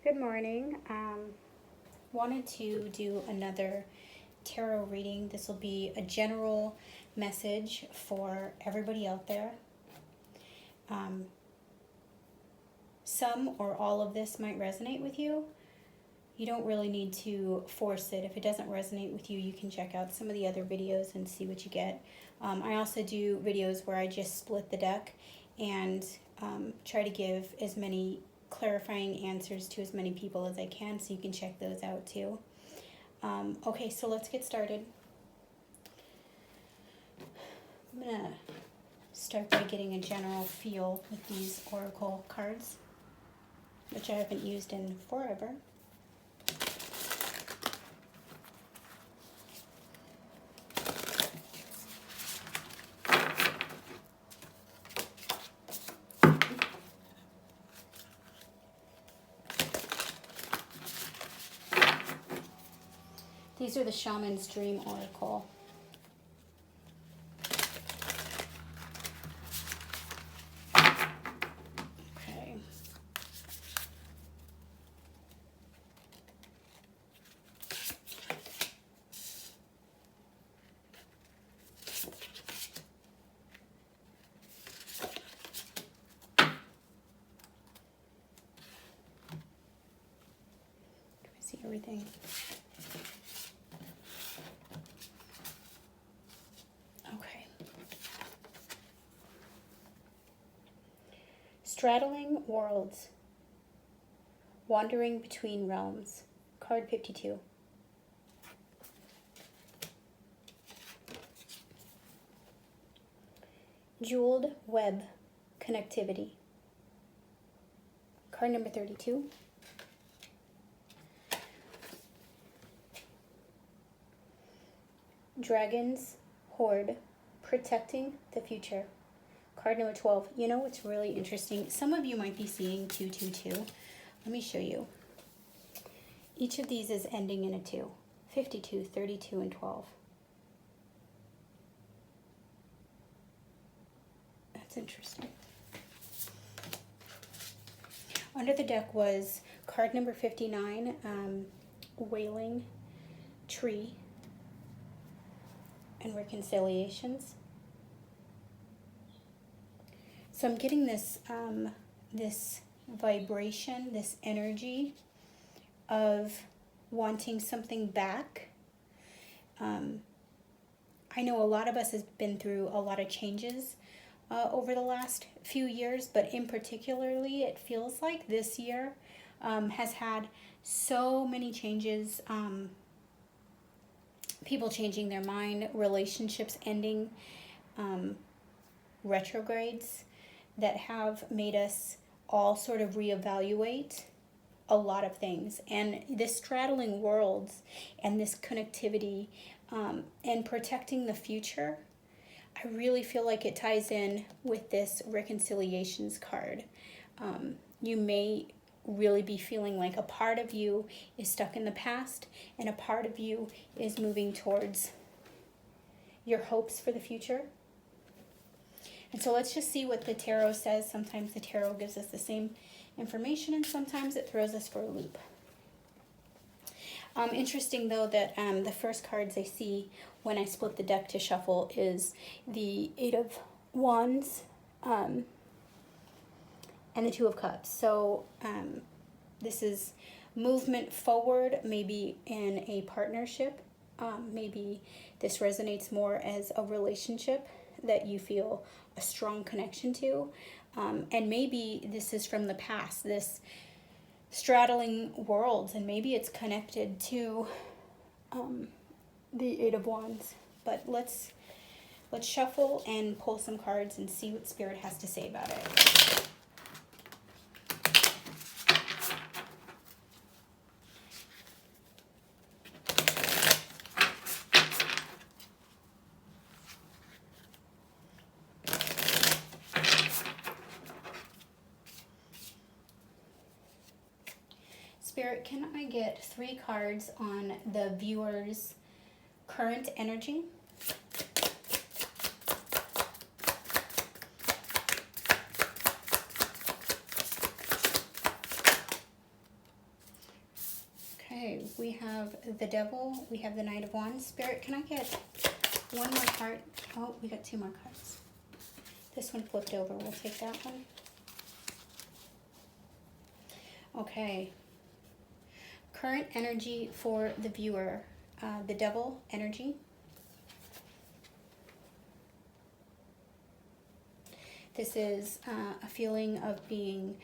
Good morning. Wanted to do another tarot reading. This will be a general message for everybody out there. Some or all of this might resonate with you. You don't really need to force it. If it doesn't resonate with you, you can check out some of the other videos and see what you get. I also do videos where I just split the deck and try to give as many clarifying answers to as many people as I can, so you can check those out too. Okay, so let's get started. I'm going to start by getting a general feel with these oracle cards, which I haven't used in forever. These are the Shaman's Dream Oracle. Okay. Do I see everything? Straddling Worlds, Wandering Between Realms, card 52. Jeweled Web, Connectivity, card number 32. Dragon's Horde, Protecting the Future, card number 12. You know what's really interesting? Some of you might be seeing 222. Let me show you. Each of these is ending in a 2. 52, 32, and 12. That's interesting. Under the deck was card number 59, Wailing Tree and Reconciliations. So I'm getting this this vibration, this energy of wanting something back. I know a lot of us has been through a lot of changes over the last few years, but in particularly, it feels like this year has had so many changes. People changing their mind, relationships ending, retrogrades that have made us all sort of reevaluate a lot of things. And this straddling worlds and this connectivity and protecting the future, I really feel like it ties in with this reconciliations card. You may really be feeling like a part of you is stuck in the past and a part of you is moving towards your hopes for the future. And so let's just see what the tarot says. Sometimes the tarot gives us the same information and sometimes it throws us for a loop. Interesting though that the first cards I see when I split the deck to shuffle is the Eight of Wands and the Two of Cups. So this is movement forward, maybe in a partnership. Maybe this resonates more as a relationship that you feel a strong connection to. And maybe this is from the past, this straddling worlds, and maybe it's connected to the Eight of Wands. But let's shuffle and pull some cards and see what Spirit has to say about it. Spirit, can I get 3 cards on the viewer's current energy? Okay, we have the Devil, we have the Knight of Wands. Spirit, can I get one more card? Oh, we got two more cards. This one flipped over, we'll take that one. Okay. Current energy for the viewer. The Devil energy. This is a feeling of being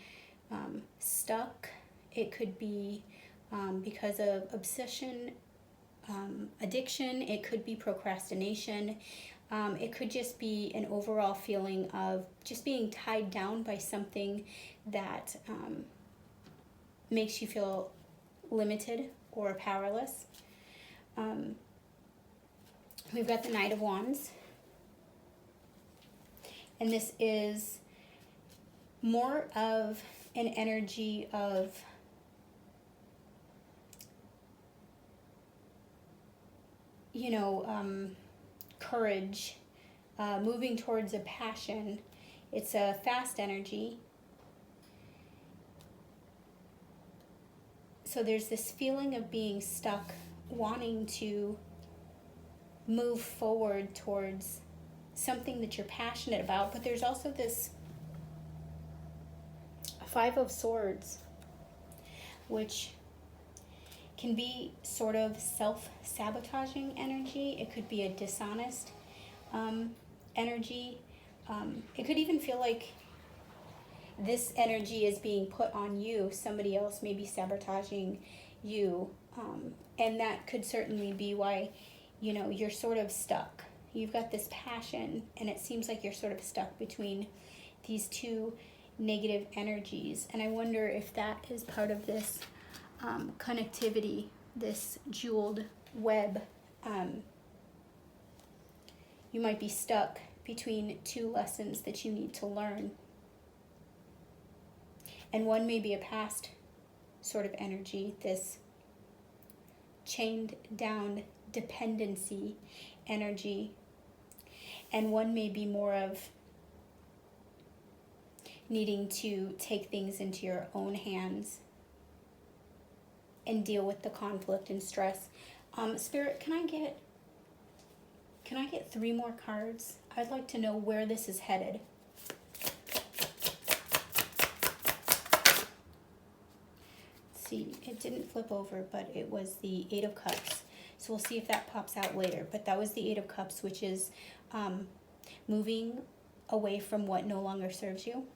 stuck. It could be because of obsession, addiction. It could be procrastination. It could just be an overall feeling of just being tied down by something that makes you feel limited or powerless. We've got the Knight of Wands. And this is more of an energy of courage, moving towards a passion. It's a fast energy. So there's this feeling of being stuck, wanting to move forward towards something that you're passionate about, but there's also this Five of Swords, which can be sort of self-sabotaging energy. It could be a dishonest energy. It could even feel like this energy is being put on you. Somebody else may be sabotaging you. And that could certainly be why, you're sort of stuck. You've got this passion, and it seems like you're sort of stuck between these two negative energies. And I wonder if that is part of this connectivity, this jeweled web. You might be stuck between two lessons that you need to learn. And one may be a past sort of energy, this chained down dependency energy. And one may be more of needing to take things into your own hands and deal with the conflict and stress. Spirit, can I get 3 more cards? I'd like to know where this is headed. See, it didn't flip over, but it was the Eight of Cups. So we'll see if that pops out later. But that was the Eight of Cups, which is moving away from what no longer serves you.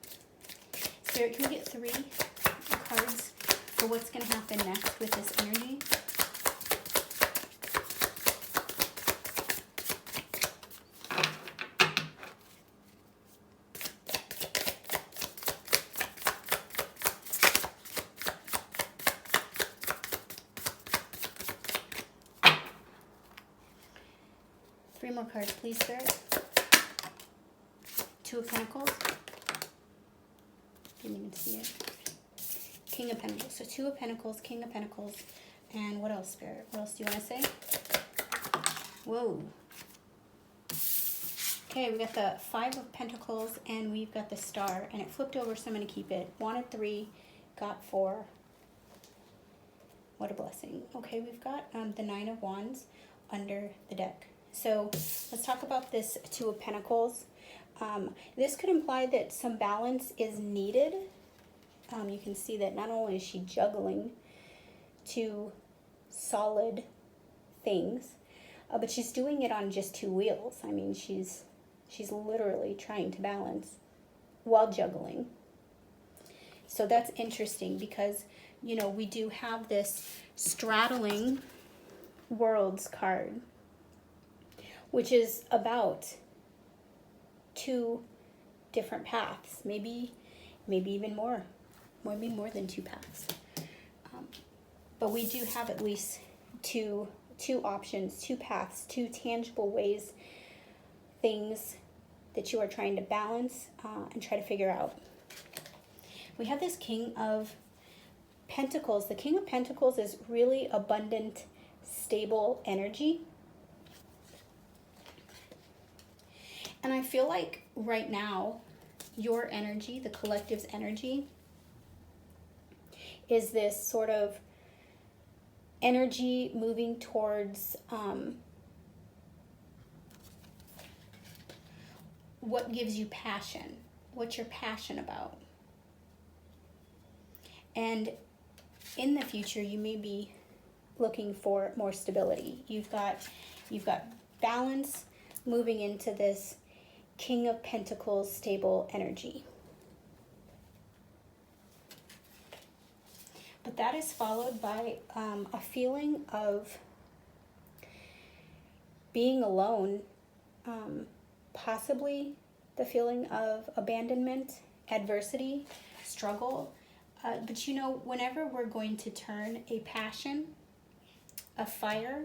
Spirit, can we get 3 cards for what's going to happen next with this energy? Three more cards, please, Spirit. Two of Pentacles. Didn't even see it. King of Pentacles. So Two of Pentacles, King of Pentacles, and what else, Spirit? What else do you want to say? Whoa. Okay, we got the Five of Pentacles, and we've got the Star, and it flipped over, so I'm going to keep it. Wanted 3, got 4. What a blessing. Okay, we've got the Nine of Wands under the deck. So let's talk about this Two of Pentacles. This could imply that some balance is needed. You can see that not only is she juggling 2 solid things, but she's doing it on just 2 wheels. I mean, she's literally trying to balance while juggling. So that's interesting because, we do have this straddling worlds card, which is about 2 different paths, maybe even more than 2 paths. But we do have at least two options, 2 paths, 2 tangible ways, things that you are trying to balance and try to figure out. We have this King of Pentacles. The King of Pentacles is really abundant, stable energy. And I feel like right now, your energy, the collective's energy, is this sort of energy moving towards what gives you passion, what you're passionate about. And in the future, you may be looking for more stability. You've got balance moving into this King of Pentacles stable energy. But that is followed by a feeling of being alone, possibly the feeling of abandonment, adversity, struggle. But you know, whenever we're going to turn a passion, a fire,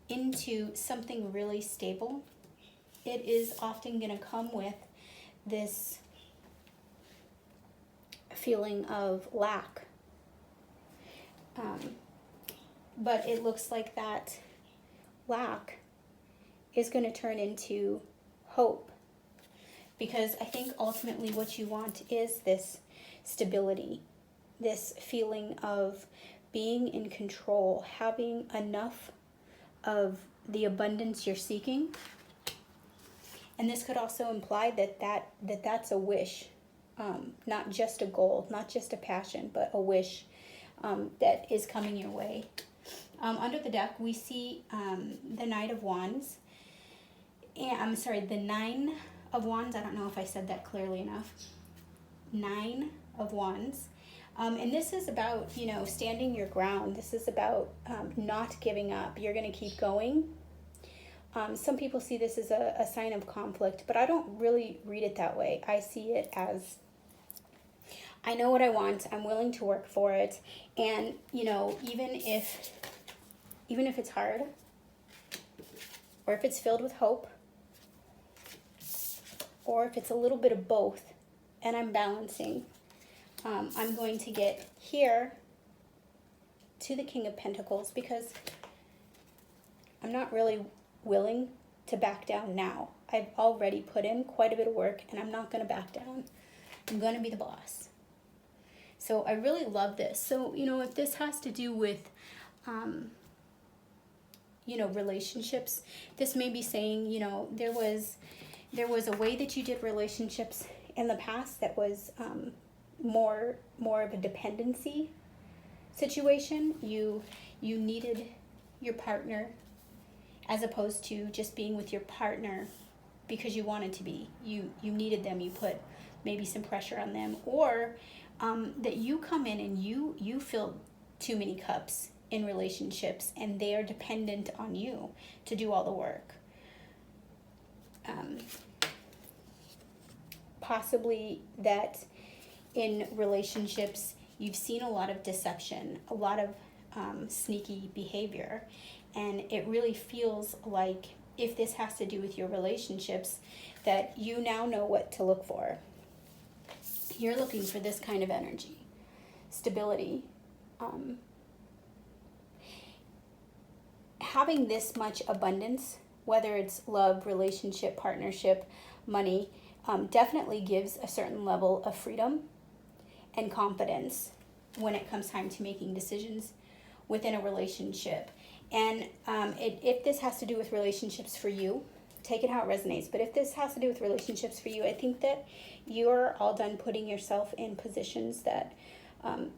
into something really stable, it is often going to come with this feeling of lack. But it looks like that lack is going to turn into hope. Because I think ultimately what you want is this stability, this feeling of being in control, having enough of the abundance you're seeking. And this could also imply that's a wish, not just a goal, not just a passion, but a wish that is coming your way. Under the deck, we see the Knight of Wands. And I'm sorry, the Nine of Wands. I don't know if I said that clearly enough. 9 of Wands. And this is about, you know, standing your ground. This is about not giving up. You're going to keep going. Some people see this as a sign of conflict, but I don't really read it that way. I see it as, I know what I want. I'm willing to work for it. And, you know, even if it's hard, or if it's filled with hope, or if it's a little bit of both, and I'm balancing, I'm going to get here to the King of Pentacles because I'm not really willing to back down now. I've already put in quite a bit of work, and I'm not going to back down. I'm going to be the boss. So I really love this. So, you know, if this has to do with, you know, relationships, this may be saying, you know, there was a way that you did relationships in the past that was more of a dependency situation. You needed your partner as opposed to just being with your partner because you wanted to be. You needed them. You put maybe some pressure on them, or that you come in and you fill too many cups in relationships and they are dependent on you to do all the work. Possibly that in relationships you've seen a lot of deception, a lot of sneaky behavior, and it really feels like, if this has to do with your relationships, that you now know what to look for. You're looking for this kind of energy, stability. Having this much abundance, whether it's love, relationship, partnership, money, definitely gives a certain level of freedom and confidence when it comes time to making decisions within a relationship. And if this has to do with relationships for you, take it how it resonates. But if this has to do with relationships for you, I think that you're all done putting yourself in positions that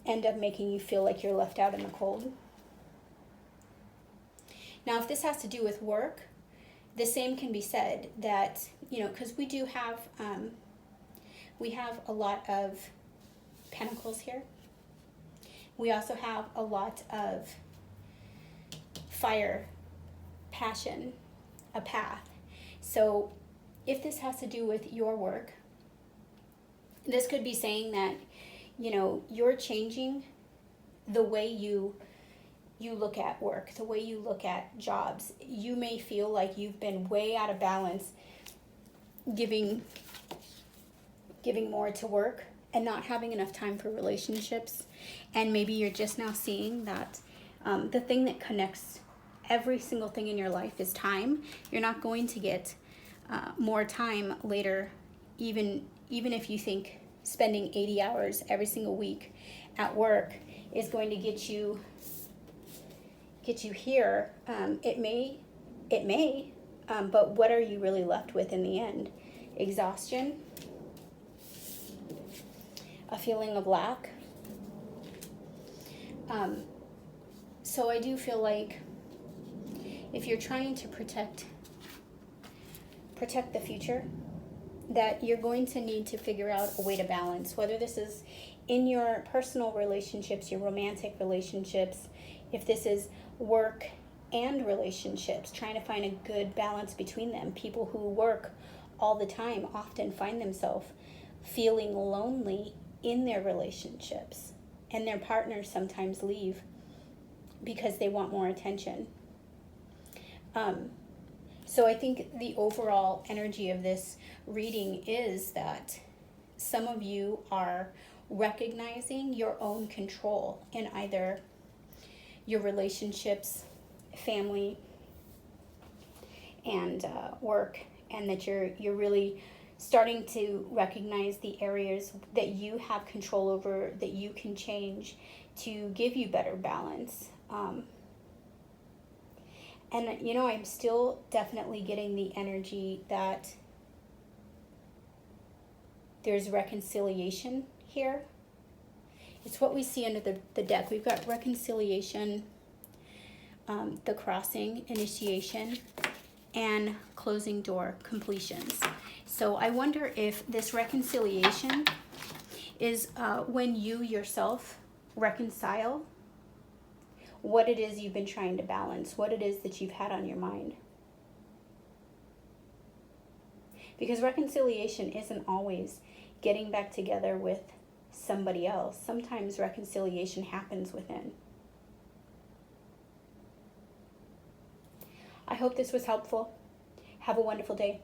end up making you feel like you're left out in the cold. Now, if this has to do with work, the same can be said, that, you know, because we do have, we have a lot of pentacles here. We also have a lot of fire, passion, a path. So if this has to do with your work, this could be saying that, you know, you're changing the way you look at work, the way you look at jobs. You may feel like you've been way out of balance, giving more to work and not having enough time for relationships. And maybe you're just now seeing that the thing that connects every single thing in your life is time. You're not going to get more time later, even if you think spending 80 hours every single week at work is going to get you get you here. It may, but what are you really left with in the end? Exhaustion, a feeling of lack. So I do feel like if you're trying to protect the future, that you're going to need to figure out a way to balance, whether this is in your personal relationships, your romantic relationships, if this is work and relationships, trying to find a good balance between them. People who work all the time often find themselves feeling lonely in their relationships, and their partners sometimes leave because they want more attention. So I think the overall energy of this reading is that some of you are recognizing your own control in either your relationships, family, and work, and that you're really starting to recognize the areas that you have control over, that you can change to give you better balance. And, you know, I'm still definitely getting the energy that there's reconciliation here. It's what we see under the deck. We've got reconciliation, the crossing, initiation, and closing door, completions. So I wonder if this reconciliation is when you yourself reconcile what it is you've been trying to balance, what it is that you've had on your mind. Because reconciliation isn't always getting back together with somebody else. Sometimes reconciliation happens within. I hope this was helpful. Have a wonderful day.